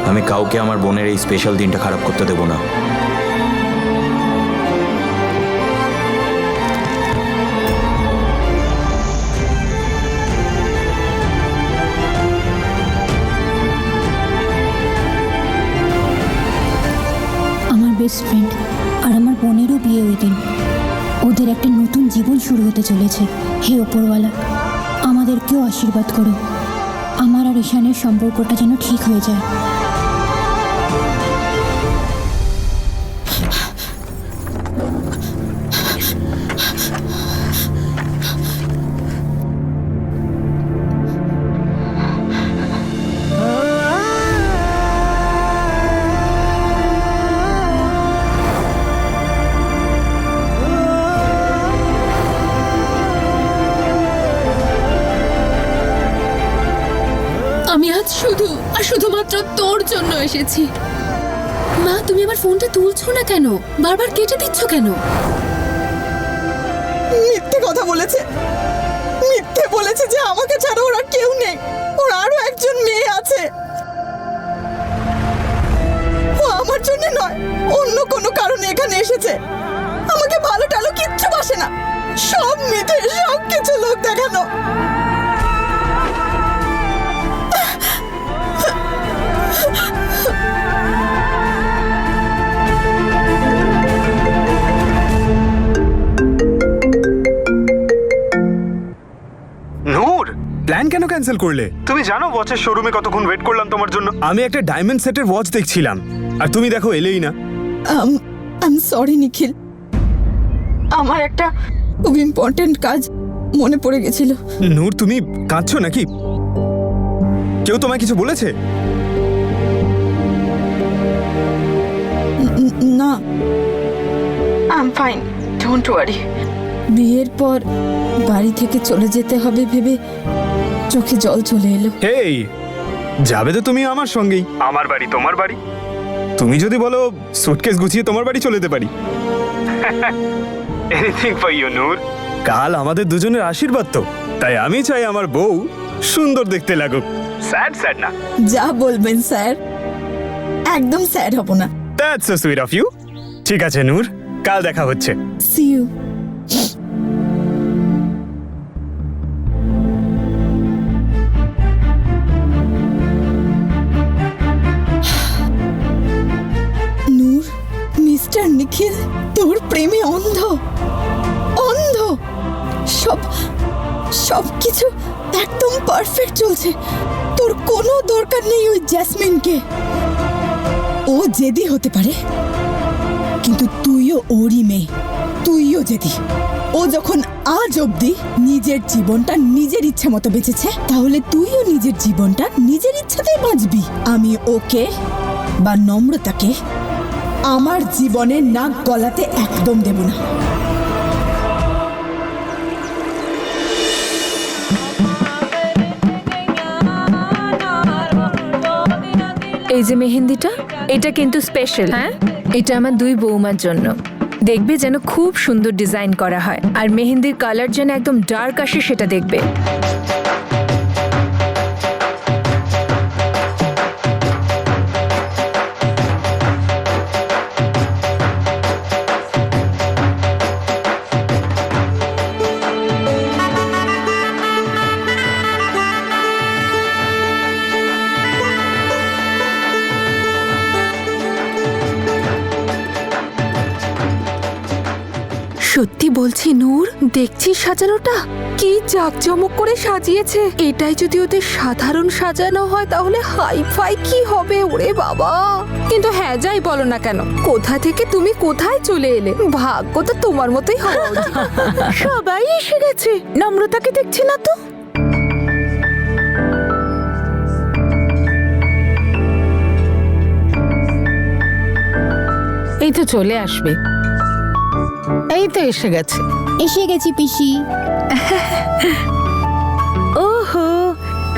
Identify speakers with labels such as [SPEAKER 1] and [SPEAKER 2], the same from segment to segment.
[SPEAKER 1] আমি কাউকে আমার বোনের এই স্পেশাল দিনটা খারাপ করতে দেব না।
[SPEAKER 2] আমার বেস্ট ফ্রেন্ড আর আমার বোনেরও বিয়ে ওই দিন। ওদের একটা নতুন জীবন শুরু হতে চলেছে। হে ওপরওয়ালা, আমাদেরকেও আশীর্বাদ করো। আমার আর ঈশানের সম্পর্কটা যেন ঠিক হয়ে যায়।
[SPEAKER 3] আমি আজ শুধুমাত্র তোর জন্য এসেছি। মা, তুমি আমার ফোনটা তুলছো না কেন? বারবার কেটে দিচ্ছ কেন?
[SPEAKER 4] মিথ্যে কথা বলেছে। মিথ্যে বলেছে যে আমাকে ছাড়া ওর আর কেউ নেই, ওর আরো একজন মেয়ে আছে। ও আমার জন্য নয়, অন্য কোনো কারণে এখানে এসেছে। আমাকে ভালো টালো কিচ্ছু বাসে না, সব মিথ্যে, সব কিছু লোক দেখানো।
[SPEAKER 5] নূর,
[SPEAKER 6] প্ল্যান কেন ক্যান্সেল করলে?
[SPEAKER 5] তুমি জানো ওয়াচের শোরুমে কতক্ষণ ওয়েট করলাম তোমার জন্য?
[SPEAKER 6] আমি একটা ডায়মন্ড সেটের ওয়াচ দেখছিলাম আর তুমি দেখো এলেই না।
[SPEAKER 4] আই এম সরি নিখিল, আমার একটা খুব ইম্পর্টেন্ট কাজ মনে পড়ে গেছিল।
[SPEAKER 6] নূর, তুমি কাঁদছো নাকি? কেউ তোমায় কিছু বলেছে?
[SPEAKER 4] না, I am fine, don't worry. বিয়ের পর বাড়ি থেকে চলে যেতে হবে ভেবে চোখে জল চলে এলো।
[SPEAKER 6] হেই, যাবে তো তুমি আমার সঙ্গেই।
[SPEAKER 5] আমার বাড়ি তোমার বাড়ি।
[SPEAKER 6] তুমি যদি বলো সুটকেস গুছিয়ে তোমার বাড়ি চলে যেতে পারি।
[SPEAKER 5] এনিথিং ফর ইউ নূর।
[SPEAKER 6] কাল আমাদের দুজনের আশীর্বাদ তো, তাই আমি চাই আমার বউ সুন্দর দেখতে লাগুক।
[SPEAKER 5] স্যাড স্যাড না।
[SPEAKER 4] যা বলবেন স্যার, একদম স্যাড হব না।
[SPEAKER 6] That's so sweet of you. ঠিক আছে নূর, কাল দেখা হচ্ছে।
[SPEAKER 4] See you. Noor, mister Nikhil তোর প্রেমে অন্ধ, অন্ধ। সব কিছু একদম পারফেক্ট চলছে। তোর কোনো দরকার নেই ওই জ্যাসমিনকে। ও জেদি হতে পারে, কিন্তু তুইও ওরই মেয়ে, তুইও জেদি। ও যখন আজ অবধি নিজের জীবনটা নিজের ইচ্ছা মতো বেঁচেছে, তাহলে তুইও নিজের জীবনটা নিজের ইচ্ছাতেই বাঁচবি। আমি ওকে বা নম্রতাকে আমার জীবনে নাক গলাতে একদম দেব না।
[SPEAKER 7] এই যে মেহেন্দিটা, এটা কিন্তু স্পেশাল। হ্যাঁ, এটা আমার দুই বৌমার জন্য। দেখবে যেন খুব সুন্দর ডিজাইন করা হয়, আর মেহেন্দির কালার যেন একদম ডার্ক আসে, সেটা দেখবে।
[SPEAKER 3] সত্যি বলছি নূর, দেখছিস সাজানোটা কি জাঁকজমক করে সাজিয়েছে। এটাই যদি ওদের সাধারণ সাজানো হয় তাহলে হাই ফাই কি হবে, ওরে বাবা। কিন্তু হ্যাঁ, যাই বলো না কেন, কোথা থেকে তুমি কোথায় চলে এলে। ভাগ্য তো তোমার মতোই হওয়া উচিত। সবাই এসে গেছে, নম্রতাকে দেখছি না তো।
[SPEAKER 8] এই তো চলে আসবে, এই তো এসে গেছে।
[SPEAKER 2] এসে গেছি পিসি।
[SPEAKER 8] ওহো,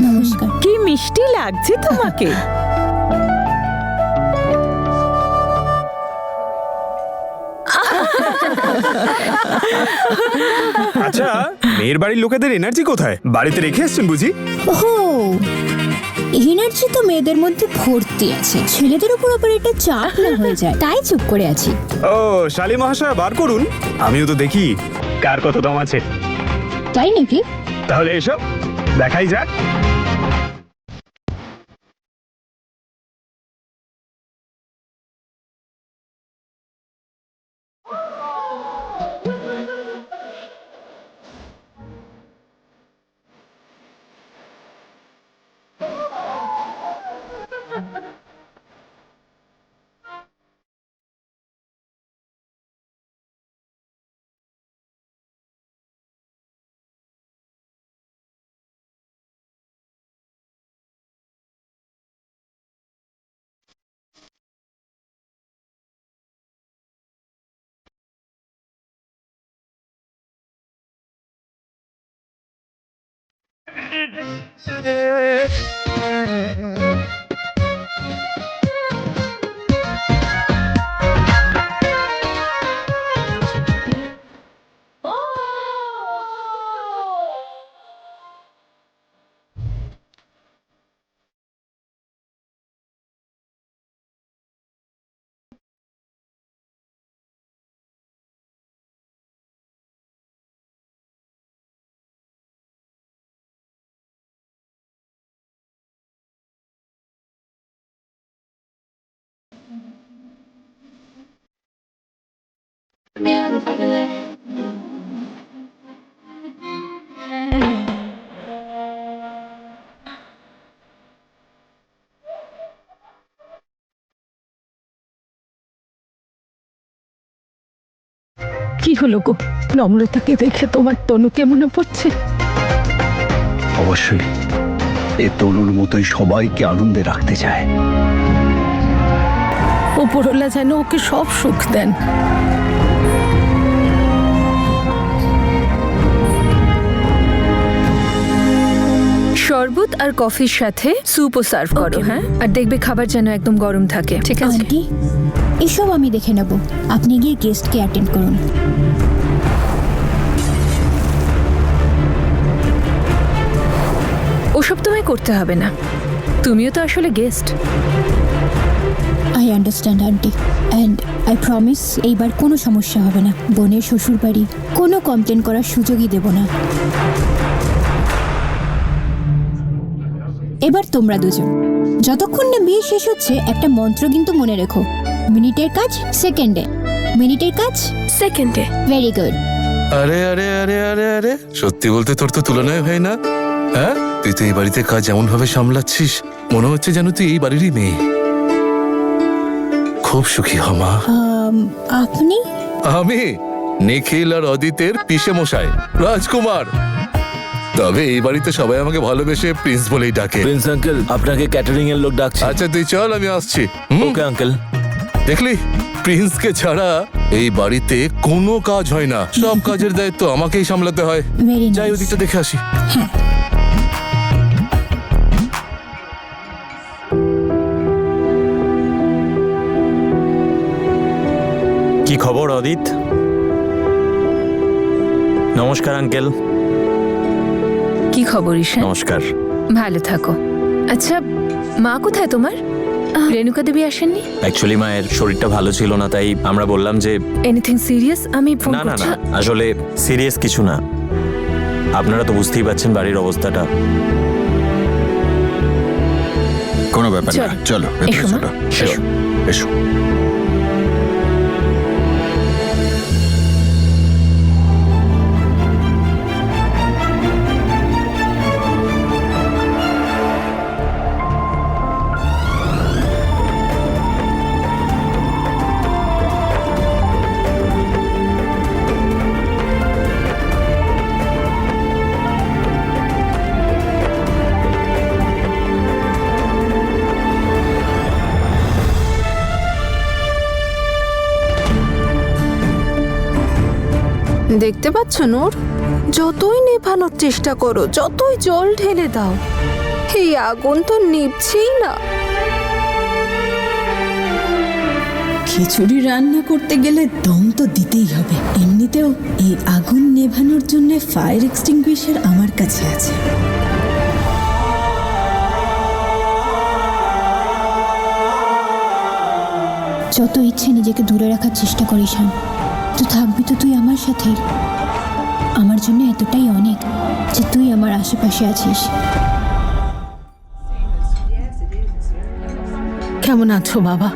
[SPEAKER 2] নমস্কার।
[SPEAKER 8] কি মিষ্টি লাগছে তোমাকে।
[SPEAKER 6] আচ্ছা, মেয়ের বাড়ির লোকেদের এনার্জি কোথায়? বাড়িতে রেখে এসছেন বুঝি?
[SPEAKER 2] ওহো, এনার্জি তো মেয়েদের মধ্যে ভর্তি আছে, ছেলেদের উপর আবার এটা চাপ না হয়ে যায়, তাই চুপ করে আছি।
[SPEAKER 6] ও শালী মহাশয় বার করুন, আমিও তো দেখি কার কত দম আছে।
[SPEAKER 2] তাই নাকি?
[SPEAKER 6] তাহলে এসব দেখাই যাক।
[SPEAKER 8] কি হলো গো, নম্রতাকে দেখে তোমার তনুকে মনে পড়ছে?
[SPEAKER 9] অবশ্যই, এ তরুর মতোই সবাইকে আনন্দে রাখতে চায়।
[SPEAKER 8] উপরওয়ালা যেন ওকে সব সুখ দেন।
[SPEAKER 7] শরবত আর কফির সাথে স্যুপও সার্ভ করো, হ্যাঁ? আর দেখবে খাবার যেন একদম গরম থাকে, ঠিক আছে?
[SPEAKER 2] আন্টি, এসব আমি দেখে নেব, আপনি গিয়ে গেস্টকে অ্যাটেন্ড করুন।
[SPEAKER 7] ওসব তোমায় করতে হবে না, তুমিও তো আসলে guest.
[SPEAKER 2] I understand aunty, and I promise এইবার কোনো সমস্যা হবে না। বোনের শ্বশুর বাড়ি কোনো কমপ্লেন করার সুযোগই দেব না। এবার তোমরা দুজন যতক্ষণ না বিয়ে শেষ হচ্ছে একটা মন্ত্র কিন্তু মনে রেখো, মিনিটের কাজ সেকেন্ডে, মিনিটের কাজ
[SPEAKER 3] সেকেন্ডে।
[SPEAKER 2] Very good.
[SPEAKER 10] আরে আরে আরে আরে আরে, সত্যি বলতে তোর তো তুলনায় হয় না। হ্যাঁ, তুই তো এই বাড়িতে কাজ এমন ভাবে সামলাচ্ছিস, মনে হচ্ছে যেন তুই এই বাড়িরই মেয়ে। খুব সুখী হ মা।
[SPEAKER 2] আপনি?
[SPEAKER 10] আমি নিখিল আর অদিতের পিসে মশাই রাজকুমার। তবে এই বাড়িতে সবাই আমাকে ভালোবেসে প্রিন্স বলেই ডাকে।
[SPEAKER 1] প্রিন্স আঙ্কেল, আপনাকে ক্যাটারিং এর লোক ডাকছে।
[SPEAKER 10] আচ্ছা তুই চল, আমি আসছি।
[SPEAKER 1] Okay uncle.
[SPEAKER 10] দেখলি, প্রিন্সকে ছাড়া এই বাড়িতে কোনো কাজ হয় না, সব কাজের দায়িত্ব আমাকেই সামলাতে হয়।
[SPEAKER 2] ভেরি
[SPEAKER 10] যাই,
[SPEAKER 2] নাইস।
[SPEAKER 10] ওদিকটা দেখে আসি।
[SPEAKER 1] কি খবর অদিত? নমস্কার আঙ্কেল।
[SPEAKER 7] কি খবর ঈশান?
[SPEAKER 1] নমস্কার।
[SPEAKER 7] ভালো থাকো। আচ্ছা, মা কোথায় তোমার? রেণুকা দেবী আসেননি?
[SPEAKER 1] অ্যাকচুয়ালি মায়ের শরীরটা ভালো ছিল না, তাই আমরা বললাম যে
[SPEAKER 7] এনিথিং সিরিয়াস? আমি ফোন
[SPEAKER 1] না না
[SPEAKER 7] করছি।
[SPEAKER 1] না, আসলে সিরিয়াস কিছু না। আপনারা তো বুঝতেই পারছেন বাড়ির অবস্থাটা।
[SPEAKER 9] কোনো ব্যাপার না, চলো
[SPEAKER 7] এসো মা, এসো।
[SPEAKER 9] এসো।
[SPEAKER 3] দেখতে পাচ্ছ নূর, যতই নেভানোর চেষ্টা করো, যতই জল ঢেলে দাও, এই আগুন তো নিভছেই না।
[SPEAKER 4] খিচুড়ি রান্না করতে গেলে দম তো দিতেই হবে। এমনিতেও এই আগুন নেভানোর জন্য ফায়ার এক্সটিংগুইশার আমার কাছে আছে।
[SPEAKER 2] যত ইচ্ছে নিজেকে দূরে রাখার চেষ্টা করিস হান, তো থাকবি তো তুই আমার সাথেই। আমার জন্য এতটাই অনেক যে তুই আমার আশেপাশে আছিস।
[SPEAKER 8] কেমন আছো বাবা?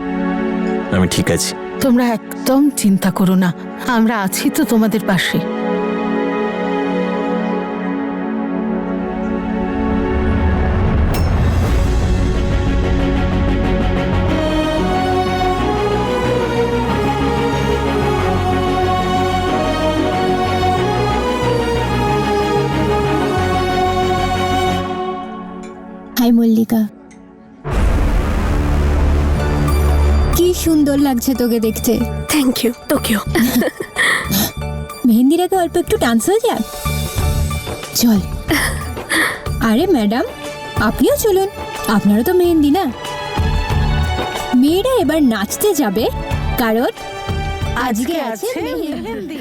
[SPEAKER 1] আমি ঠিক আছি।
[SPEAKER 8] তোমরা একদম চিন্তা করো না, আমরা আছি তো তোমাদের পাশে।
[SPEAKER 2] হাই মল্লিকা, কি সুন্দর লাগছে তোকে দেখতে।
[SPEAKER 3] থ্যাংক ইউ, তোকেও।
[SPEAKER 2] মেহেন্দির আগে অল্প একটু ডান্স হয়ে যাক, চল। আরে ম্যাডাম, আপনিও চলুন, আপনারও তো মেহেন্দি না। মেয়েরা এবার নাচতে যাবে কারণ আজকে আছে মেহেন্দি।